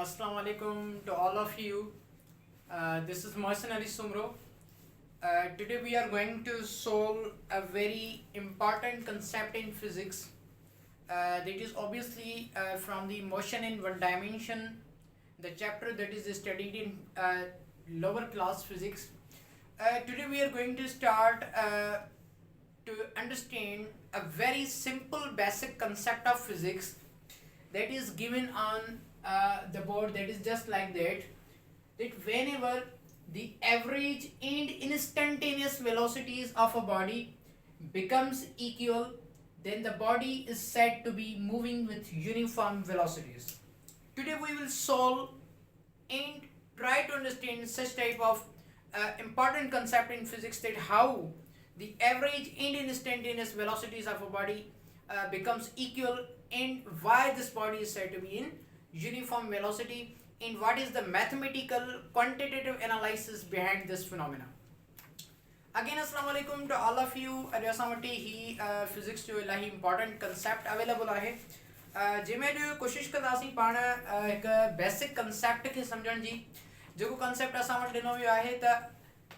Assalamu alaikum to all of you. This is Mohsen Ali Sumro. Today we are going to solve a very important concept in physics. That is obviously from the motion in one dimension, the chapter that is studied in lower class physics. Today we are going to start to understand a very simple basic concept of physics that is given on the board, that is just like that whenever the average and instantaneous velocities of a body becomes equal, then the body is said to be moving with uniform velocities. Today we will solve and try to understand such type of important concept in physics, that how the average and instantaneous velocities of a body becomes equal, and why this body is said to be in uniform velocity, and what is the mathematical quantitative analysis behind this phenomena. Again, assalamu alaikum to all of you. असावटी ही physics जो इलाही important concept available आहे, जंहिंमें जो कोशिशि कंदासीं पाण हिकु बेसिक कंसेप्ट खे सम्झण जी. जेको कंसेप्ट असां वटि ॾिनो वियो आहे त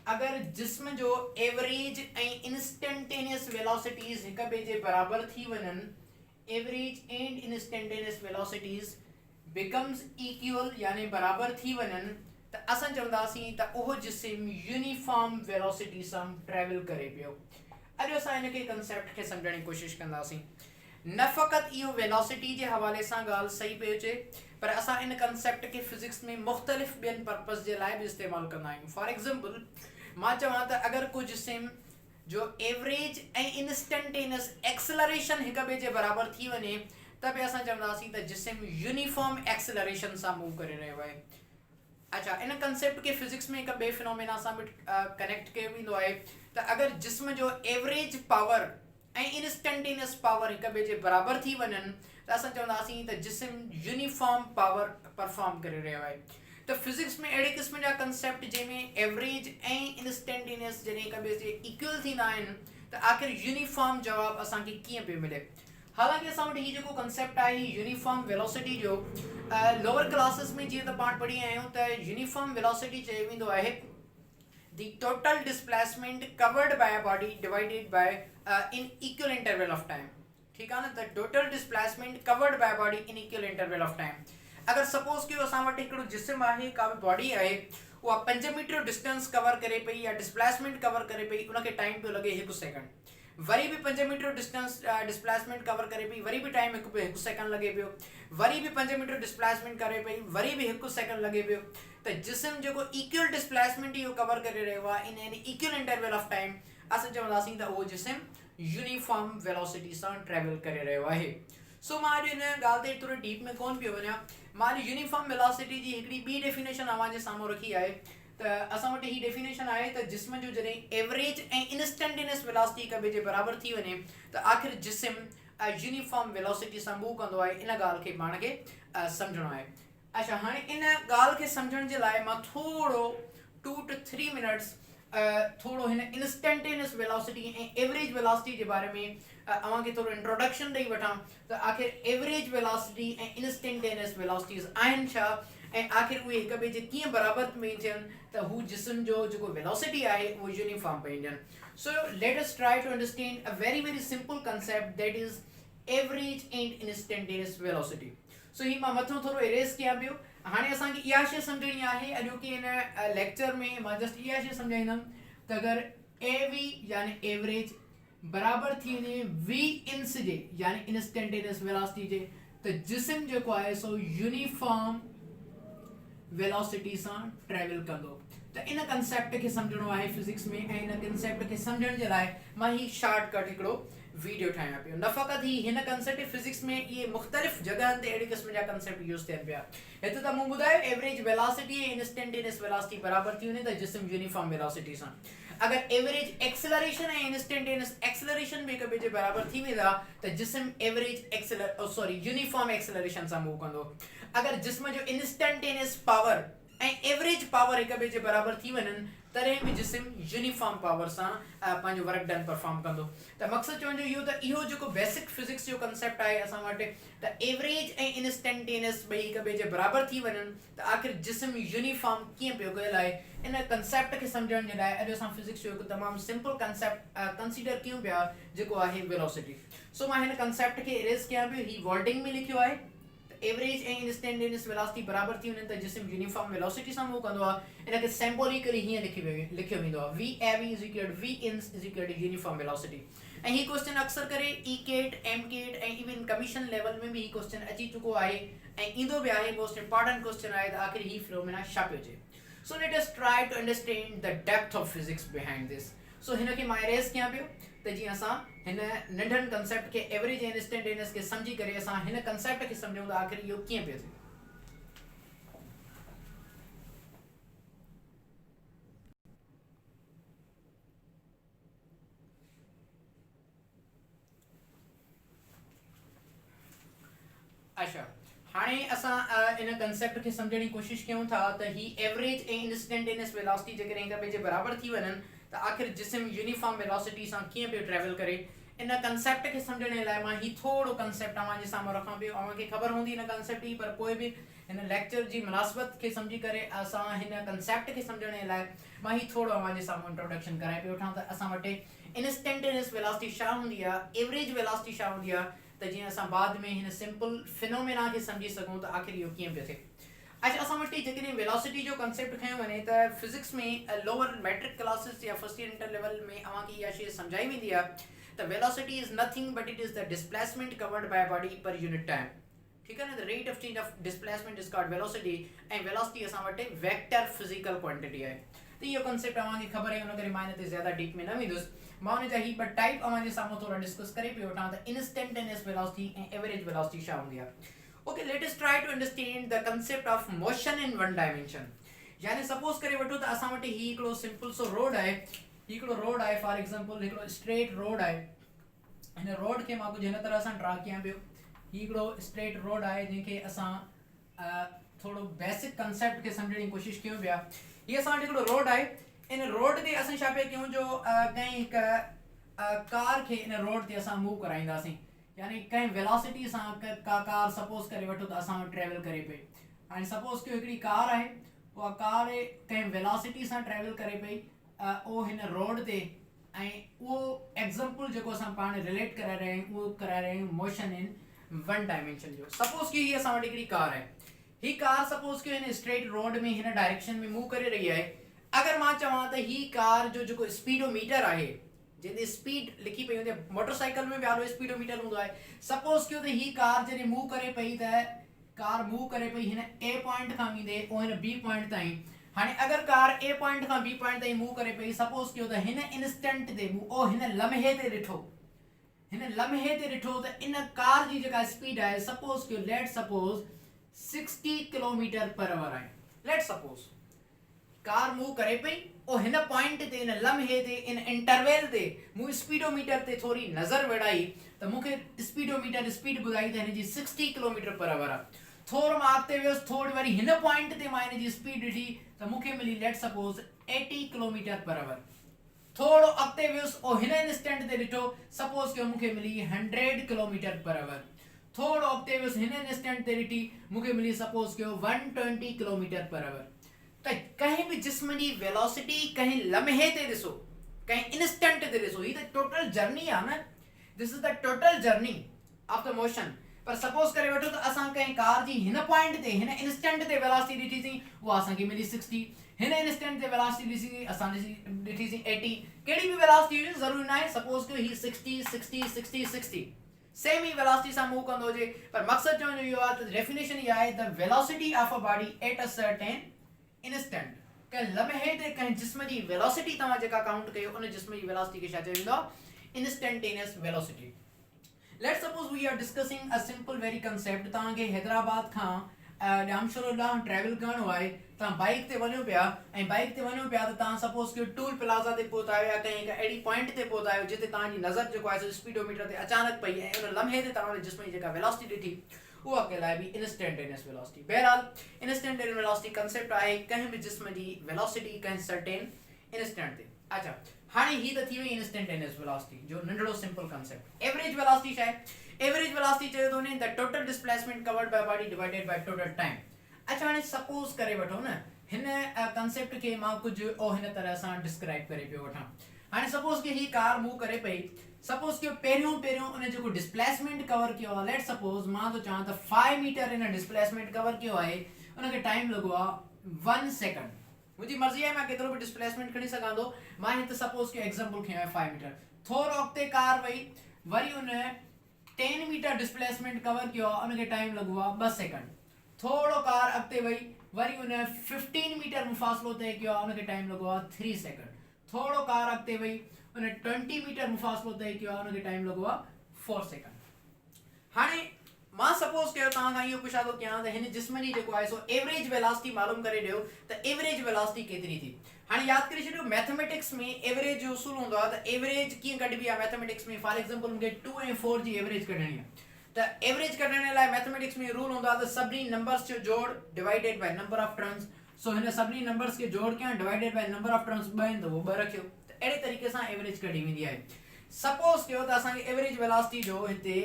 अगरि जिस्म जो एवरेज ऐं इंस्टेंटेनियस वेलोसिटीज़ हिक ॿिए जे बराबरि थी वञनि, average and instantaneous velocities becomes equal यानी बराबर थी वञनि, त असां चवंदासीं त उहो जिस्म यूनिफॉर्म वेलोसिटी सां ट्रेवल करे पियो. अॼु असां हिनखे कंसेप्ट खे सम्झण जी कोशिशि कंदासीं. न फ़क़ति इहो वेलोसिटी जे हवाले सां ॻाल्हि सही पई अचे, पर असां इन कंसेप्ट खे फिज़िक्स में मुख़्तलिफ़ ॿियनि पर्पज़ जे लाइ बि इस्तेमालु कंदा आहियूं. फॉर एग्ज़ाम्पल, मां चवां त अगरि को जिस्म जो एवरेज ऐं इंस्टेंटेनियस एक्सेलरेशन हिक ॿिए जे बराबरि थी वञे, त बि असां चवंदासीं त जिस्म यूनिफॉर्म एक्सेलरेशन सां मूव करे रहियो आहे. अच्छा, इन कंसेप्ट खे फिज़िक्स में हिकु ॿिए फिनोमेना सां बि कनेक्ट कयो वेंदो आहे त अगरि जिस्म जो एवरेज पावर ऐं इंस्टेंटेनियस पावर हिक ॿिए जे बराबरि थी वञनि, त असां चवंदासीं त जिस्म यूनिफॉर्म पावर परफॉर्म करे रहियो आहे. त फिज़िक्स में अहिड़े क़िस्म जा कंसेप्ट जंहिंमें एवरेज ऐं इंस्टेंटेनियस जॾहिं हिक ॿिए जे इक्वल थींदा आहिनि, त आख़िर यूनिफॉर्म जवाबु असांखे कीअं पियो मिले. हालांकि असां वटि हीउ जेको कंसेप्ट आहे यूनिफॉर्म वेलोसिटी जो, लोअर क्लासेस में जीअं त पाण पढ़ी आहियूं त यूनिफॉर्म वेलोसिटी चयो वेंदो आहे the total displacement covered by a body divided by in equal interval of time. ठीक आहे न, the total displacement covered by a body in equal interval of time. अगर सपोज कयो असां वटि हिकिड़ो जिस्म आहे, का बि बॉडी आहे, उहा 5 मीटर डिस्टेंस कवर करे पई या डिस्प्लेसमेंट कवर करे पई, उनखे टाइम पियो लॻे 1 सेकंड. वरी बि 5 मीटर डिस्टेंस डिस्प्लेसमेंट कवर करे पई, वरी बि टाइम 1 सेकंड लॻे पियो. वरी बि 5 मीटर डिस्प्लेसमेंट करे पई, वरी बि 1 सेकंड लॻे पियो. त जिस्म जेको इक्वल डिस्प्लेसमेंट इहो कवर करे रहियो आहे in equal interval of time, असां चवंदासीं त उहो जिस्म यूनिफॉर्म वेलोसिटी सां ट्रेवल करे रहियो आहे. सो मां अॼु हिन ॻाल्हि ते थोरो डीप में कोन पियो वञा. मां अॼु यूनिफॉर्म वेलोसिटी जी हिकिड़ी ॿी डेफिनेशन अव्हांजे साम्हूं रखी आहे. त असां वटि हीअ डेफिनेशन आहे त जिस्म जो जॾहिं एवरेज ऐं इंस्टेंटेनियस वेलोसिटी हिक ॿिए जे बराबरि थी वञे, त आख़िर जिस्म यूनिफॉर्म वेलोसिटी सां मूव कंदो आहे. इन ॻाल्हि खे पाण खे सम्झणो आहे. अच्छा, हाणे इन ॻाल्हि खे सम्झण जे लाइ मां थोरो 2 to 3 मिनट्स थोरो हिन इंस्टेंटेनियस वेलोसिटी ऐं एवरेज वेलोसिटी जे बारे में अव्हांखे थोरो इंट्रोडक्शन ॾेई वठां त आख़िर एवरेज वेलोसिटी ऐं इंस्टेंटेनियस वेलोसिटीज़ आहिनि छा, ऐं आख़िर उहे हिक ॿिए जे कीअं बराबरि पई थियनि, त हू जिस्म जो जेको वेलोसिटी आहे उहो यूनिफॉर्म पई ॾियनि. So let us try to understand a very very simple concept, that is average and instantaneous velocity. So ही मां मथां थोरो इरेज़ कयां पियो. हाणे असांखे इहा शइ सम्झणी आहे अॼोके हिन लेक्चर में. मां जस्ट इहा शइ सम्झाईंदुमि त अगरि ए वी यानी एवरेज बराबरि थी वञे वी इंस जे यानी इंस्टेंटेनियस वेलोसिटी जे, त जिस्म जेको आहे सो यूनिफॉर्म वेलोसिटी सां ट्रेवल कंदो. त इन कंसेप्ट खे सम्झणो आहे फिज़िक्स में, ऐं इन कंसेप्ट खे सम्झण जे लाइ मां ही शॉर्टकट हिकिड़ो वीडियो ठाहियां पियो. न फ़क़ति ही हिन कंसेप्ट फिज़िक्स में इहे मुख़्तलिफ़ जॻहनि ते अहिड़े क़िस्म जा कंसेप्ट यूज़ थियनि पिया. हिते त मूं ॿुधायो एवरेज वेलोसिटी ऐं इंस्टेंटेनियस वेलोसिटी बराबरि थी वञे त जिस्म यूनिफॉर्म वेलोसिटी सां. अगरि एवरेज एक्सेलरेशन ऐं इंस्टेंटेनियस एक्सेलरेशन बि हिक ॿिए जे बराबरि थी वेंदा, त जिस्म एवरेज यूनिफॉर्म एक्सेलरेशन सां मूव कंदो. अगरि जिस्म जो इंस्टेंटेनियस पावर ऐं एवरेज पावर हिक ॿिए जे बराबरि थी वञनि, तॾहिं बि जिस्म यूनिफॉर्म पावर सां पंहिंजो वर्क डन परफॉर्म कंदो। त मक़सदु चवण जो इहो त इहो जेको बेसिक फिज़िक्स जो कंसेप्ट आहे असां वटि त एवरेज ऐं इंस्टेंटेनियस ॿई हिक ॿिए जे बराबरि थी वञनि त आख़िर जिस्म यूनिफॉर्म कीअं पियो कयल आहे इन कंसेप्ट खे सम्झण जे लाइ अॼु असां फिज़िक्स जो हिकु तमामु सिंपल कंसेप्ट कंसीडर कयूं पिया जेको आहे वेलोसिटी। सो मां हिन कंसेप्ट खे इरेज़ कयां पियो। ही वर्डिंग में लिखियो आहे एवरेज ऐं इंस्टेंटेनियस वेलोसिटी बराबरि थी वञे त जिस्म यूनिफॉर्म वेलोसिटी सां मूव कंदो आहे। इनखे सिंबॉलिकली हीअं लिखियो वेंदो आहे V av is equal to V ins is equal to uniform velocity. ऐं ही क्वेश्चन अक्सर करे ई केट एम केट ऐं इवन कमीशन लेवल में बि ही क्वेश्चन अची चुको आहे ऐं ईंदो बि आहे। मोस्ट इंपॉर्टेंट क्वेश्चन आहे त आख़िर ही फिनोमेना छा पियो चए। So let us try to understand the depth of physics behind this. So हिनखे मां इरेज़ कयां पियो त जीअं असां हिन नंढनि कंसेप्ट खे एवरेज ऐं इंस्टेंटेनियस खे सम्झी करे असां हिन कंसेप्ट खे सम्झूं त आख़िर इहो कीअं पियो थिए। अच्छा हाणे असां इन कंसेप्ट खे सम्झण जी कोशिशि कयूं था त ही एवरेज ऐं इंस्टेंटेनियस वेलोसिटी जेकॾहिं हिक ॿिए जे बराबरि थी वञनि त आख़िर जिस्म यूनिफॉर्म वेलोसिटी सां कीअं पियो ट्रेवल करे। इन कंसेप्ट खे सम्झण जे लाइ मां ही थोरो कंसेप्ट तव्हांजे साम्हूं रखां पियो। अव्हांखे ख़बर हूंदी हिन कंसेप्ट जी पर पोइ बि हिन लेक्चर जी मुनासिबत खे सम्झी करे असां हिन कंसेप्ट खे सम्झण जे लाइ मां ही थोरो अव्हांजे साम्हूं इंट्रोडक्शन कराए पियो वठां त असां वटि इंस्टेंटेनियस वेलोसिटी छा हूंदी आहे एवरेज वेलोसिटी छा हूंदी आहे त जीअं असां बाद में हिन सिंपल फिनोमेना खे सम्झी सघूं त आख़िर इहो कीअं पियो थिए। अच्छा असां वटि जेकॾहिं वेलोसिटी जो कंसेप्ट खयो वञे त फिजिक्स में लोअर मैट्रिक क्लासिस या फर्स्ट ईयर इंटर लेवल में अव्हांखे इहा शइ सम्झाई वेंदी आहे त velocity is nothing but it is the displacement covered by body per unit time. ठीक है ना। The rate of change of displacement is called velocity ऐं वेलोसिटी असां वटि वेक्टर फिजिकल क्वांटिटी आहे। त इहो कंसेप्ट अव्हांखे ख़बर आहे उन करे मां हिन ते ज़्यादा डीप में न वेंदुसि। मां हुन जा ही ॿ टाइप अव्हांजे साम्हूं थोरा डिस्कस करे पियो वठां त इंस्टेंटेनियस वेलोसिटी ऐं एवरेज वेलोसिटी छा हूंदी आहे। Okay let us try to understand the concept of motion in one dimension. यानी सपोज करे वठो त असां वटि ही हिकिड़ो सिंपल सो रोड आहे हिकिड़ो रोड आहे फॉर एग्जांपल हिकिड़ो स्ट्रेट रोड आहे। हिन रोड खे मां कुझु हिन तरह सां ड्रा कयां पियो। ही हिकिड़ो स्ट्रेट रोड आहे जंहिंखे असां थोरो बेसिक कंसेप्ट खे सम्झण जी कोशिशि कयूं पिया। हीअ असां वटि हिकिड़ो रोड आहे। इन रोड ते असां छा पिया कयूं जो कंहिं हिकु कार खे इन रोड ते असां मूव कराईंदासीं यानी कंहिं वेलोसिटी सां का कार सपोज करे वठो त असां ट्रेवल करे पई। हाणे सपोज कयो हिकिड़ी कार आहे उहा कार कंहिं वेलोसिटी सां ट्रेवल करे पई उहो हिन रोड ते ऐं उहो एग्जांपल जेको असां पाण रिलेट कराए रहिया आहियूं उहो कराए रहिया आहियूं मोशन इन वन डायमेंशन जो। सपोज कि हीअ असां वटि हिकिड़ी कार आहे। ही कार सपोज कयो हिन स्ट्रेट रोड में हिन डायरेक्शन में मूव करे रही आहे। अगर मां चवां त ही कार जो जेको स्पीडोमीटर आहे जंहिंते स्पीड लिखी पई हूंदी आहे मोटरसाइकिल में बि आलो स्पीडोमीटर हूंदो आहे। सपोज कयो त ही कार जॾहिं मूव करे पई त कार मूव करे पई हिन ए पॉइंट खां वेंदे पोइ हिन बी पॉइंट ताईं। हाणे अगर कार ए पॉइंट खां बी पॉइंट ताईं मूव करे पई सपोज कयो त हिन इंस्टेंट ते हिन लम्हे ते ॾिठो त इन कार जी जेका स्पीड आहे सपोज कयो let suppose 60 kilometre per hour आहे। लेट सपोज कार मूव करे पई और हिन पॉइंट ते इन लम्हे ते इन इंटरवल ते मूं स्पीडोमीटर ते थोड़ी नज़र वेड़ाई त मूंखे स्पीडोमीटर स्पीड ॿुधाई त हिन जी 60 किलोमीटर पर आवर आहे। थोरो मां अॻिते वियुसि थोरी वरी हिन पॉइंट ते मां हिन जी स्पीड ॾिठी त मूंखे मिली let suppose 80 kilometre per hour. थोरो अॻिते वियुसि और हिन इंस्टेंट ते ॾिठो सपोज कयो मूंखे मिली 100 किलोमीटर पर आवर। थोरो अॻिते वियुसि हिन इंस्टेंट ते ॾिठी मूंखे मिली सपोज कयो 120 किलोमीटर पर आवर। त कंहिं बि जिस्म जी वेलोसिटी कंहिं लम्हे ते ॾिसो कंहिं इंस्टेंट ते ॾिसो ही त टोटल जर्नी आहे न। This is the total journey of the motion. पर सपोज करे वठो त असां कंहिं कार जी हिन पॉइंट ते हिन इंस्टेंट ते वेलोसिटी ॾिठीसीं उहा असांखे मिली 60। हिन इंस्टेंट ते वेलोसिटी ॾिसी असां ॾिठीसीं 80। कहिड़ी बि वेलोसिटी हुजे ज़रूरी न आहे सपोज कयो ही 60 60 60 60 सेम ही वेलोसिटी सां मूव कंदो हुजे। पर मक़सदु चवण जो इहो आहे त डेफिनेशन इहा आहे the velocity of a body at a certain instant. कंहिं लम्हे ते कंहिं जिस्म जी वेलोसिटी तव्हां जेका काउंट कयो उन जिस्म जी वेलोसिटी खे छा चयो वेंदो आहे instantaneous velocity. Let's suppose we are discussing a simple very concept. तव्हांखे हैदराबाद खां जामशोरो ॾांहुं ट्रेवल करिणो आहे। तव्हां बाइक ते वञो पिया ऐं बाइक ते वञो पिया त तव्हां सपोज कयो टूल प्लाज़ा ते पहुता आहियो या कंहिं अहिड़ी पॉइंट ते पहुता आहियो जिते तव्हांजी नज़र जेको आहे स्पीडोमीटर ते अचानक पई ऐं उन लम्हे ते तव्हांजे जिस्म जी जेका वेलोसिटी ॾिठी उहा कहलाइबी इंस्टेंटेनियस वेलोसिटी। बहरहाल इंस्टेंटेनियस वेलोसिटी कंसेप्ट आहे कंहिं बि जिस्म जी वेलोसिटी कंहिं सर्टेन इंस्टेंट ते। अच्छा हाणे ही त थी वई इंस्टेंटेनियस वेलोसिटी जो नंढड़ो सिंपल कंसेप्ट। एवरेज वेलोसिटी छा आहे? एवरेज वेलोसिटी चयो तो ने the total displacement covered by body divided by total time. अच्छा हाणे सपोज करे वठो न हिन कंसेप्ट के मां कुछ ओ हिन तरह सां डिस्क्राइब करे पियो वठां। हाणे सपोज कि ही कार मूव करे पई, सपोज कि पहिरियों उन जो डिस्प्लेसमेंट कवर कियो आहे, लेट सपोज मां तो चाहां त 5 मीटर इन डिस्प्लेसमेंट कवर कियो आहे, उनके टाइम लगो आहे 1 सेकंड। मुझी मर्जी है मैं केतरो भी डिस्प्लेसमेंट खणी सकां तो। मां हिते सपोज कि एग्जांपल खयो है 5 मीटर, थोरो अॻिते कार वई, वरी उन 10 मीटर डिस्प्लेसमेंट कवर कियो आहे, उनके टाइम लगो आहे 2 सेकंड। थोड़ो कार अॻिते वई, वरी उन 15 मीटर मुफ़ासिलो तय कियो आहे, उनके टाइम लगो आहे 3 सेकंड। थोड़ो कार अॻिते वई, उन 20 मीटर मुफ़ासिलो तय कियो आहे, उनके टाइम लगो आहे 4 सेकंड। हाणे मां सपोज कयो तव्हां खां इहो पुछा थो कयां त हिन जिस्म जी जेको आहे सो एवरेज वेलोसिटी मालूम करे ॾियो त एवरेज वेलोसिटी केतिरी थी। हाणे यादि करे छॾियो मैथमेटिक्स में एवरेज जो उसूल हूंदो आहे त एवरेज कीअं कढबी आहे मैथमेटिक्स में। फॉर एग्जांपल मूंखे 2 ऐं 4 जी एवरेज कढणी आहे त एवरेज कढण लाइ मैथमेटिक्स में रूल हूंदो आहे त सभिनी नंबर्स जो जोड़ divided by number of turns. So हिन सभिनी नंबर्स खे जोड़ कयां divided by number of turns 2 आहिनि त उहो 2 रखियो, त अहिड़े तरीक़े सां एवरेज कढी वेंदी आहे। सपोज कयो त असांखे एवरेज वेलोसिटी जो हिते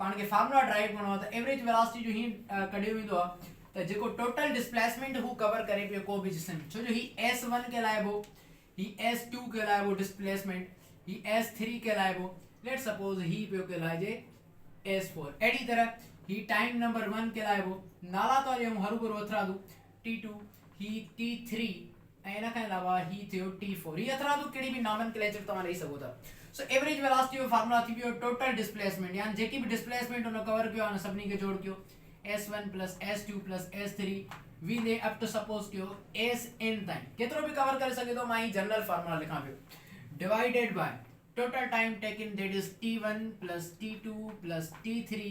पाण खे फार्मूला ड्राइव करणो आहे त एवरेज वेलोसिटी जो ही कढियो वेंदो आहे त जेको टोटल डिस्प्लेसमेंट हू कवर करे पियो को बि जिस्म, छो जो ही S1 कहलाइबो, ही S2 कहलाइबो डिस्प्लेसमेंट, ही S3 कहलाइबो, लेट सपोज ही पियो कहलाइजे S4। अहिड़ी तरह ही टाइम नंबर 1 कहलाइबो, नाला तो ॾियूं हरू अथरादू T2, ही T3 ऐं इन खां अलावा ही थियो T4। ही अथरादू कहिड़ी बि नॉमेनक्लेचर तव्हां ॾेई सघो था। सो एवरेज वेलोसिटी जो फार्मूला थी वियो टोटल डिस्प्लेसमेंट, यानी जेकी भी डिस्प्लेसमेंट उन कवर कियो आहे सभिनी खे जोड़ कयो S1 plus S2 plus S3 वींदे अप टू सपोज कयो Sn ताईं केतिरो भी कवर करे सघे थो। मां ही जनरल फार्मूला लिखां पियो divided by total time taken that is T1 plus T2 plus T3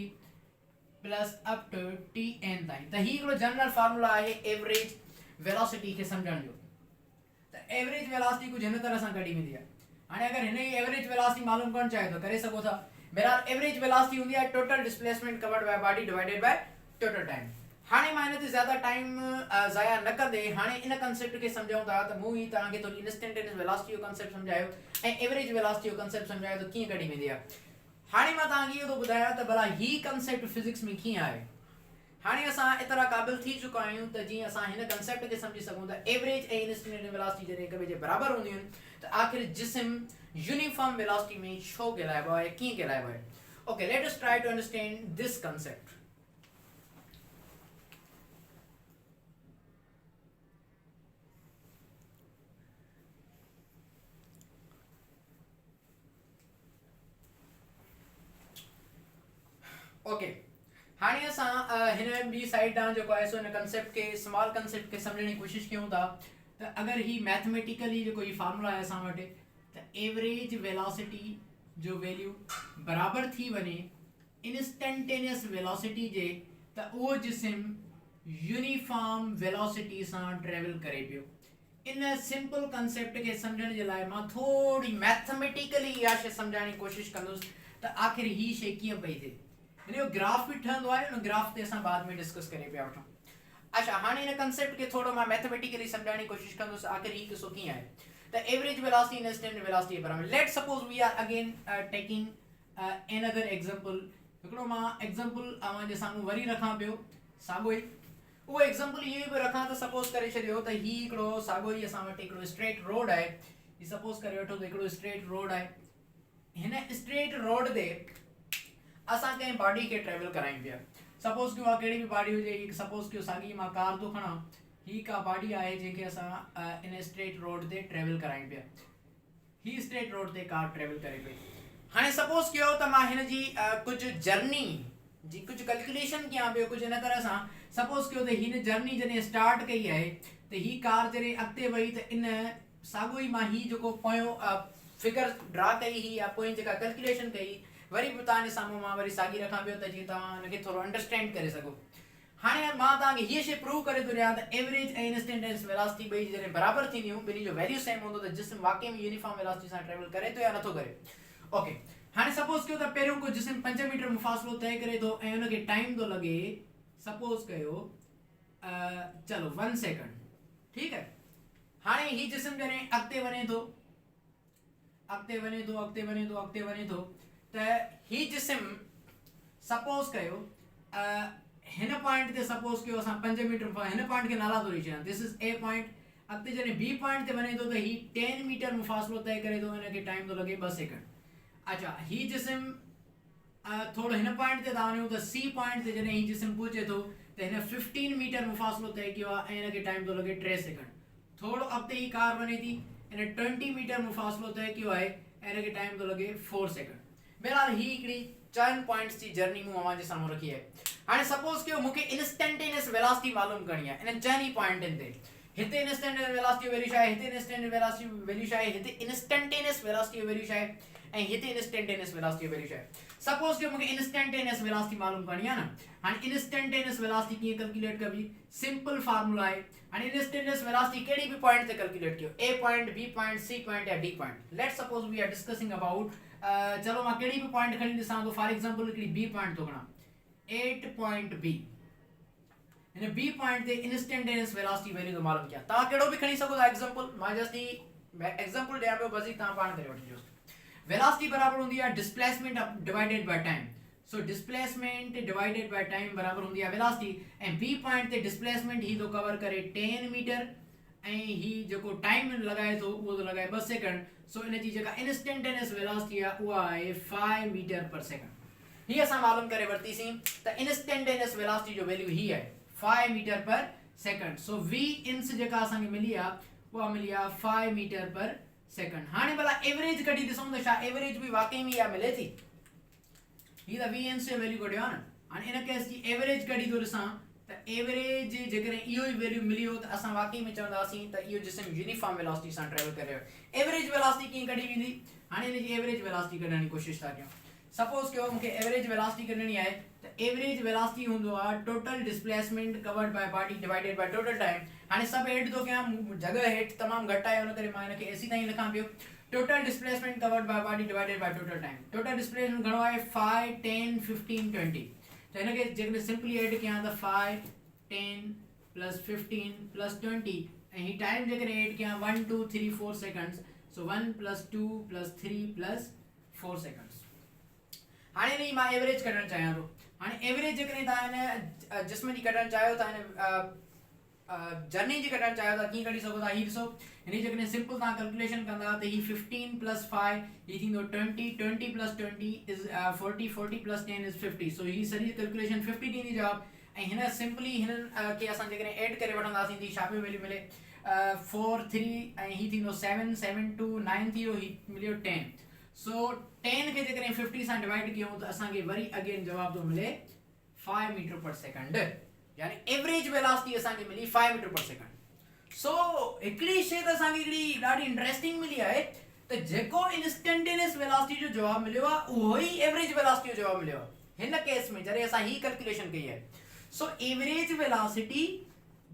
plus up to Tn ताईं। त ही हिकिड़ो जनरल फार्मूला आहे एवरेज वेलोसिटी खे सम्झण जो। त एवरेज वेलोसिटी कुछ हिन तरह सां कढी वेंदी आहे। हाणे अगर हिन जी एवरेज वेलोसिटी मालूम करण चाहे तो करे सको था। बहरहाल एवरेज वेलोसिटी होंदी है total displacement covered by body divided by total time. हाणे मां हिन ते ज्यादा टाइम ज़ाया न कंदे हाणे इन कंसेप्ट खे सम्झूं था त मूं ही तव्हां खे थोड़ी इंस्टेंटेनियस वेलोसिटी जो कंसेप्ट सम्झायो ऐं एवरेज वेलोसिटी जो कंसेप्ट सम्झायो त कीअं कढी वेंदी आहे। हाणे मां तव्हां खे इहो थो ॿुधायां त भला ही कंसेप्ट फिजिक्स में कीअं आहे। हाणे असां एतिरा क़ाबिल थी चुका आहियूं त जीअं असां हिन कंसेप्ट खे सम्झी सघूं त एवरेज ऐं इंस्टेंटेनियस वेलोसिटी जॾहिं हिक ॿिए जे बराबर हूंदियूं आहिनि त आख़िर जिस्म यूनिफॉर्म वेलोसिटी में छो कहलाइबो आहे, कीअं कहलाइबो आहे। Okay let us try to understand this concept. Okay हाणे असां हिन ॿी साइड ॾांहुं जेको आहे सो हिन कंसेप्ट खे स्मॉल कंसेप्ट खे सम्झण जी कोशिशि कयूं था त अगरि ही मैथमेटिकली जेको ही फार्मूला आहे असां वटि त एवरेज वेलोसिटी जो वैल्यू बराबर थी वञे इंस्टेंटेनियस वेलोसिटी जे त उहो जिस्म यूनिफॉर्म वेलोसिटी सां ट्रेवल करे पियो। इन सिंपल कंसेप्ट खे सम्झण जे लाइ मां थोड़ी मैथमेटिकली इहा शइ सम्झाइण जी कोशिशि कंदुसि त आख़िर ही शइ कीअं पई थिए। हिन जो ग्राफ भी ठहंदो आहे, उन ग्राफ ते असां बाद में डिस्कस करे पिया वठूं। अच्छा हाणे हिन कंसेप्ट खे थोड़ो मां मैथमेटिकली सम्झाइण जी कोशिशि कंदुसि आख़िर ही किसो कीअं आहे त एवरेज वेलोसिटी इंस्टेंट वेलोसिटी जे बराबर। Let suppose we are again taking another example। हिकिड़ो मां एग्जांपल अवां जे साम्हूं वरी रखां पियो साॻियो ई उहो एग्जांपल इहो बि रखां त सपोज करे छॾियो त ही हिकिड़ो साॻियो ई असां वटि हिकिड़ो स्ट्रेट रोड आहे। ही सपोज करे वठो त हिकिड़ो स्ट्रेट रोड आहे। हिन स्ट्रेट रोड ते असां कंहिं बॉडी खे ट्रेवल करायूं पिया। सपोज कयो कहिड़ी बि बॉडी हुजे, सपोज कयो साॻी मां कार थो खणा, ही का बॉडी आहे जंहिंखे असां इन स्ट्रेट रोड ते ट्रेवल करायूं पिया। ही स्ट्रेट रोड ते कार ट्रेवल करे पई। हाणे सपोज कयो त मां हिन जी कुछ जर्नी जी कुछ कैलकुलेशन कयां पियो कुछ इन तरह सां। सपोज कयो त हिन जर्नी जॾहिं स्टार्ट कई आहे त ही कार जॾहिं अॻिते वई त इन साॻियो ई मां ही जेको पोयों फिगर ड्रा कई ही या पोइ जेका कैलकुलेशन कई वरी बि तव्हांजे साम्हूं मां वरी साॻी रखां पियो त जीअं तव्हां हिनखे थोरो अंडरस्टैंड करे सघो। हाणे मां तव्हांखे हीअ शइ प्रूव करे थो ॾियां त एवरेज ऐं इंस्टेंटेनियस वेलोसिटी ॿई जॾहिं बराबर थींदियूं ॿिन्ही जो वैल्यू सेम हूंदो त जिस्म वाकई में यूनिफॉर्म वेलोसिटी सां ट्रेवल करे थो या नथो करे। ओके हाणे सपोज कयो त पहिरियों को जिस्म 5 मीटर मुफ़ासिलो तय करे थो ऐं उनखे टाइम थो लॻे सपोज कयो चलो 1 सेकंड, ठीक है। हाणे ही जिस्म जॾहिं अॻिते वञे थो त ही जिस्म सपोज कयो हिन पॉइंट ते सपोज कयो असां 5 मीटर हिन पॉइंट खे नाला थो ॾेई छॾियां दिस इज ए पॉइंट अॻिते जॾहिं बी पॉइंट ते वञे थो त ही 10 मीटर मुफ़ासिलो तय करे थो हिनखे टाइम थो लॻे 2 सेकंड अच्छा ही जिस्म थोड़ो हिन पॉइंट ते था वञूं त सी पॉइंट ते जॾहिं ही जिस्म पहुचे थो त हिन 15 मीटर मुफ़ासिलो तय कयो आहे ऐं हिनखे टाइम थो लॻे 3 सेकंड थोड़ो अॻिते ही कार वञे थी हिन 20 मीटर मुफ़ासिलो तय कयो आहे ऐं हिनखे टाइम थो लॻे 4 सेकंड बहरहाल ही हिकिड़ी 4 पॉइंट्स जी जर्नी मूं अवां जे साम्हूं रखी आहे हाणे सपोज कयो मूंखे इंस्टेंटेनियस वेलोसिटी मालूम करणी आहे इन 4 पॉइंटनि ते हिते इंस्टेंटेनियस वेलोसिटी वैल्यू छा आहे हिते इंस्टेंटेनियस वेलोसिटी वैल्यू छा आहे हिते इंस्टेंटेनियस वेलोसिटी वैल्यू छा आहे ऐं हिते इंस्टेंटेनियस वेलोसिटी वैल्यू छा आहे सपोज कयो मूंखे इंस्टेंटेनियस वेलोसिटी मालूम करणी आहे न हाणे इंस्टेंटेनियस वेलोसिटी कीअं कैलकुलेट कबी सिंपल फार्मूला आहे हाणे इंस्टेंटेनियस वेलोसिटी कहिड़ी भी पॉइंट ते कैलकुलेट कयो A point B point C point या D point let's suppose we are discussing about चलो मां कहिड़ी भी पॉइंट खणी ॾिसां थो फॉर एग्जांपल हिकिड़ी बी पॉइंट थो खणां 8 पॉइंट बी हिन बी पॉइंट ते इंस्टेंटेनियस वेलोसिटी वैल्यू तो मालूम किया तव्हां कहिड़ो भी खणी सघो था एग्जांपल मां जस्ट ही एग्जांपल ॾियां पियो बस तव्हां पाण करे वठिजो वेलोसिटी बराबर हूंदी आहे displacement divided by time so displacement divided by time बराबर हूंदी आहे वेलोसिटी ऐं बी पॉइंट ते डिस्प्लेसमेंट ही तो कवर करे 10 मीटर ऐं ही जेको टाइम लॻाए थो उहो तो लॻाए 2 सेकंड सो इन जी जेका इंस्टेंटेनियस वेलोसिटी आहे उहा आहे 5 मीटर पर सेकंड ही असां मालूम करे वरितीसीं त इंस्टेंटेनियस वेलोसिटी जो वैल्यू ही आहे 5 मीटर पर सेकंड सो v इंस जेका असांखे मिली आहे उहा मिली आहे 5 मीटर पर सेकंड हाणे भला एवरेज कढी ॾिसूं त छा एवरेज भी वाकई में इहा मिले थी ही त v इंस जो वैल्यू कढियो आहे न हाणे इन केस जी एवरेज कढी थो ॾिसां त एवरेज जेकॾहिं इहो ई वैल्यू मिली हो त असां वाकई में चवंदासीं त इहो जिस्म यूनिफॉर्म वेलोसिटी सां ट्रेवल करे रहियो एवरेज वेलोसिटी कीअं कढी वेंदी हाणे इन जी एवरेज वेलोसिटी कढण जी कोशिशि था कयूं सपोज कयो मूंखे एवरेज वेलोसिटी कढणी आहे त एवरेज वेलोसिटी हूंदो आहे total displacement covered by body divided by total time हाणे सब हेठ थो कयां जगह हेठ तमाम घटि आहे उन करे मां इनखे एसी ताईं लिखां पियो total displacement covered by body divided by total time total displacement घणो आहे 5 10 15 20 त इनखे जेकॾहिं सिंपली ऐड कयां त 5 10 प्लस 15 प्लस 20 ऐं ही टाइम जेकॾहिं ऐड कयां 1 2 3 4 seconds so 1 plus 2 plus 3 plus 4 seconds हाणे नी मां एवरेज कढण चाहियां थो हाणे एवरेज जेकॾहिं तव्हां हिन जिस्म जी कढण चाहियो था हिन जर्नी जी कढण चाहियो था कीअं कढी सघो था ही ॾिसो हिन जेकॾहिं सिंपल तव्हां कैलकुलेशन कंदा त ही 15 प्लस 5 ही थींदो 20 20 प्लस 20 इज 40 40 प्लस 10 इज 50 सो ही सॼी कैलकुलेशन 50 ॾींदी जवाब ऐं हिन सिंपली हिननि खे असां जेकॾहिं ऐड करे वठंदासीं त छा पियो वैल्यू मिले 4 3 ऐं ही थींदो 7 7 2 9 थी वियो ही मिलियो 10 सो 10 खे जेकॾहिं 50 सां डिवाइड कयूं त असांखे वरी अगेन जवाब थो मिले 5 मीटर पर सेकंड यानी एवरेज वेलोसिटी असांखे मिली 5 मीटर पर सेकंड सो हिकिड़ी शइ त असांखे हिकिड़ी ॾाढी इंटरेस्टिंग मिली आहे त जेको इंस्टेंटेनियस वेलोसिटी जो जवाब मिलियो आहे उहो ई एवरेज वेलोसिटी जो जवाब मिलियो आहे हिन केस में जॾहिं असां ही कैलकुलेशन कई आहे सो एवरेज वेलोसिटी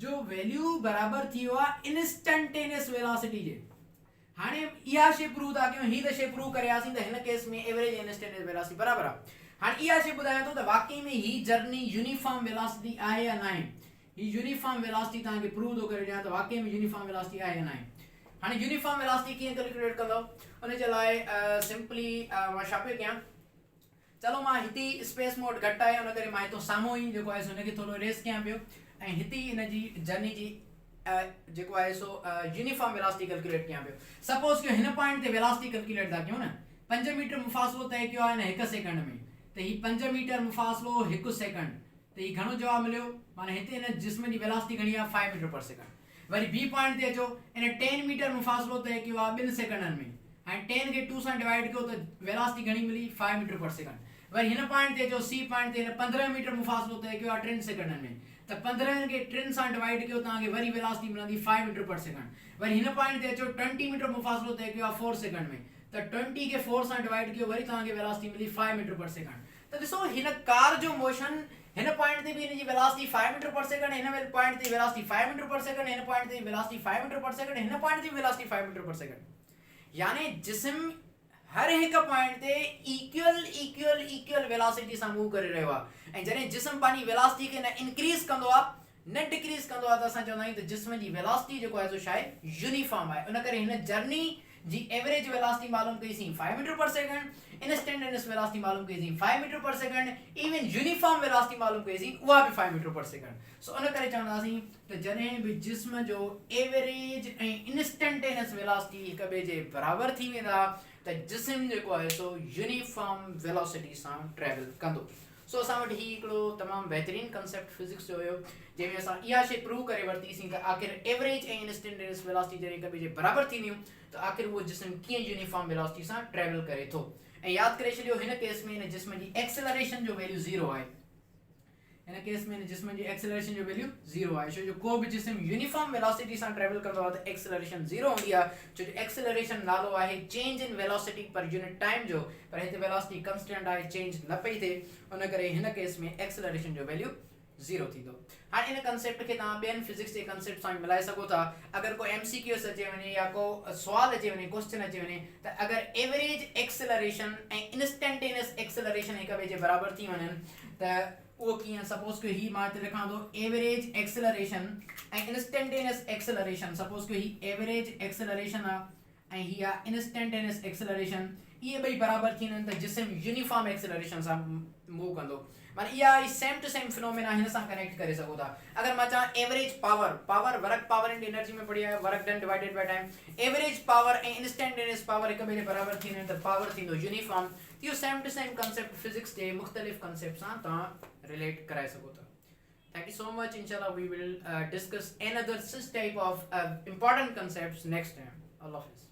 जो वैल्यू बराबर थी वियो आहे इंस्टेंटेनियस वेलोसिटी जे हाणे इहा शइ प्रूव था कयूं ही त शइ प्रूव करियासीं त हिन केस में एवरेज इंस्टेंटेनियस वेलोसिटी बराबर आहे हाणे इहा शइ ॿुधायां थो त वाकई में ही जर्नी यूनिफॉर्म वेलोसिटी आहे या न आहे ही यूनिफॉर्म वेलोसिटी तव्हांखे प्रूव थो करे ॾियां त वाकई में यूनिफॉर्म वेलोसिटी आहे या न आहे हाणे यूनिफॉर्म वेलोसिटी कीअं कैलकुलेट कंदव उन जे लाइ सिंपली मां छा पियो कयां चलो मां हिते स्पेस मोड घटि आहे उन करे मां हितां साम्हूं ई जेको आहे सो हुनखे थोरो रेस कयां पियो ऐं हिते हिन जी जर्नी जी जेको आहे सो यूनिफॉर्म वेलोसिटी कैलकुलेट कयां पियो सपोज कयो हिन पॉइंट ते वेलोसिटी कैलकुलेट था कयूं न 5 मीटर मुफ़ासिलो तय कयो आहे न 1 सेकंड में त ही 5 मीटर मुफ़ासिलो 1 सेकंड त ही घणो जवाब मिलियो माने हिते हिन जिस्म जी वेलोसिटी घणी आहे 5 मीटर पर सेकंड वरी बी पॉइंट ते अचो इन 10 मीटर मुफ़ासिलो तय कयो आहे 2 सेकंडनि में ऐं 10 खे 2 सां डिवाइड कयो त वेलोसिटी घणी मिली 5 मीटर पर सेकंड वरी हिन पॉइंट ते अचो सी पॉइंट ते हिन 15 मीटर मुफ़ासिलो तय कयो आहे 3 सेकंडनि में त 15 खे 3 सां डिवाइड कयो तव्हांखे वरी वेलोसिटी मिलंदी 5 मीटर पर सेकंड वरी हिन पॉइंट ते अचो 20 मीटर मुफ़ासिलो तय कयो आहे 4 सेकंड में त 20 खे 4 सां डिवाइड कयो वरी तव्हांखे वेलोसिटी मिली 5 मीटर पर सेकंड त ॾिसो हिन कार जो मोशन हिन पॉइंट ते भी हिन जी वेलोसिटी 5 मीटर पर सेकंड हिन पॉइंट ते वेलोसिटी 5 मीटर पर सेकंड हिन पॉइंट ते वेलोसिटी 5 मीटर पर सेकंड हिन पॉइंट ते वेलोसिटी 5 मीटर पर सेकंड यानी जिस्म हर एक पॉइंट ते इक्वल वेलोसिटी सां मूव करे रहियो आहे ऐं जॾहिं जिस्म पानी वेलोसिटी खे न इंक्रीज कंदो आहे न डिक्रीज कंदो आहे त असां चवंदा आहियूं त जिस्म जी वेलोसिटी जेको आहे सो छा आहे यूनिफॉर्म आहे उन करे हिन जर्नी जी एवरेज वेलोसिटी मालूम कईसीं 5 मीटर पर सेकंड इंस्टेंटेनियस वेलोसिटी मालूम कईसीं 5 मीटर पर सेकंड इवन यूनिफॉर्म वेलोसिटी मालूम कईसीं उहा बि 5 मीटर पर सेकंड सो उन करे चवंदासीं त जॾहिं बि जिस्म जो एवरेज ऐं इंस्टेंटेनियस वेलोसिटी हिक ॿिए जे बराबरि थी वेंदा त जिस्म जेको आहे सो यूनिफॉर्म वेलोसिटी सां ट्रेवल कंदो सो असां वटि ही हिकिड़ो तमामु बहितरीनु कंसेप्ट फिजिक्स जो हुयो जंहिंमें असां इहा शइ प्रूव करे वरितीसीं त आख़िर एवरेज ऐं इंस्टेंटेनियस वेलोसिटी जॾहिं हिक ॿिए जे बराबरि थींदियूं त आख़िर उहो जिस्म कीअं यूनिफॉर्म वेलोसिटी सां ट्रेवल करे थो ऐं यादि करे छॾियो हिन केस में हिन जिस्म जी एक्सेलरेशन जो वैल्यू 0 आहे हिन केस में हिन जिस्म जी एक्सेलरेशन जो वैल्यू 0 आहे छो जो को बि जिस्म यूनिफॉर्म वेलोसिटी सां ट्रेवल कंदो आहे त एक्सेलरेशन 0 हूंदी आहे छो जो एक्सेलरेशन नालो आहे चेंज इन वेलोसिटी पर यूनिट टाइम जो पर हिते वेलोसिटी कांस्टेंट आहे चेंज न पई थिए उन करे हिन केस में एक्सेलरेशन जो वैल्यू 0 थींदो हाणे इन कंसेप्ट खे तव्हां ॿियनि फिजिक्स जे कंसेप्ट सां मिलाए सघो था अगरि को MCQs अचे वञे या को सुवाल अचे वञे क्वेश्चन अचे वञे त अगरि एवरेज एक्सेलरेशन ऐं इंस्टेंटेनियस एक्सेलरेशन हिक ॿिए जे बराबरि थी वञनि त उहो कीअं सपोज कयो ही मां हिते लिखां थो एवरेज एक्सेलरेशन ऐं इंस्टेंटेनियस एक्सेलरेशन सपोज कयो ही एवरेज एक्सेलरेशन आहे ऐं ही आहे इंस्टेंटेनियस एक्सेलरेशन इहे ॿई बराबरि थी वञनि त जिस्म यूनिफॉर्म एक्सेलरेशन सां मूव कंदो माना इहा सेम टू सेम फिनोमेना हिन सां कनेक्ट करे सघो था अगरि मां चाहां average power work power and energy में पढ़ी आहे work done divided by time average power ऐं इंस्टेंटेनियस पावर हिक ॿिए जे बराबरि थी वञे त पावर थींदो यूनिफॉर्म इहो same to same concept physics जे मुख़्तलिफ़ कंसेप्ट सां तव्हां रिलेट कराए सघो था Thank you so much. Inshallah, we will discuss another such type of important concepts next time. Allah Hafiz.